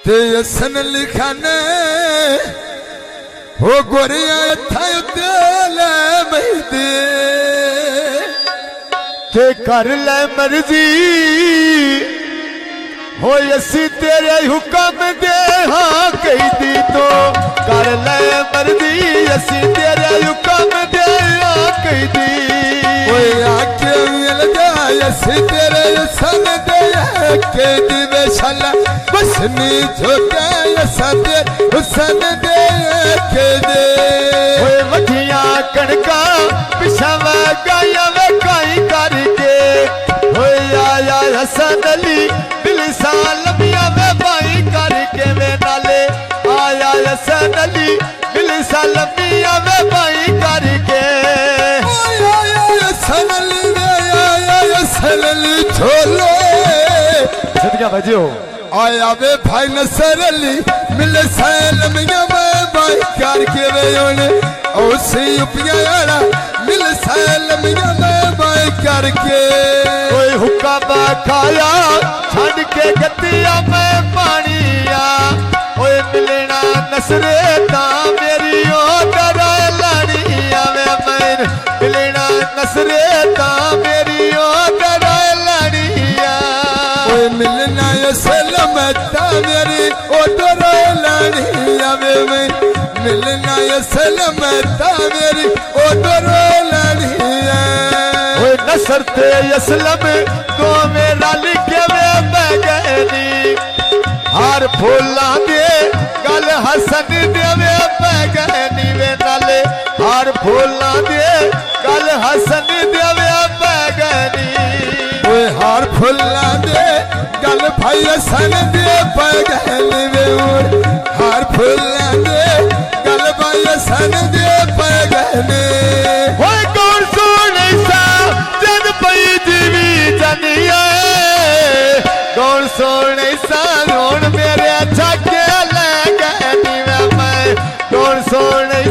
ते असन लिखाने हो गोरिया था तेले मेहदी ते कर ले मर्जी हो असी तेरे हुक्म दे हाँ कही दी तो कर ले मर्जी असी तेरे हुक्म दे हाँ कही दी आके मिल जाए असी तेरे सन दे के दिवे शाला बस नी झोंके सन दे के दे मठिया कणका पिछावा गाया वे काई करके हो आया हसन अली दिल सालमिया वे बाई करके वे नाले आया हसन अली दिल सालमिया वे बाई करके सनली छोले सदिया बजो आया वे भाई नसर अली मिले सैलमिया में बाई करके वे ओने ओसी उपियाड़ा मिले सैलमिया में बाई करके कोई हुक्का खाया छड़ के गतिया में पानिया ओए मिलना नसरे ता मेरी ओदर लड़िया वे मैं मिलना नसरे ता मेरी ओदर लड़िया ओए मिलना सलम ता मेरी ओदर लड़िया वे मैं मिलना सलम ता मेरी ओदर लड़िया ओए नसर ते असलम तो मेरा लिखे वे बैगनी हार फूला दे गल हसन देवे बैगनी वे नाले हार फूला दे गल हसन देवे बैगनी ओए हार फुल्ला दे गल भाई सन दे बैगनी वे हार फुल्ला दे गल भाई सन दे बैगनी ओए कौन सोने सा जन पई जीवी जनिया कौन सोने सा रोन मेरे अच्छा के ले गनी वे मैं कौन सोने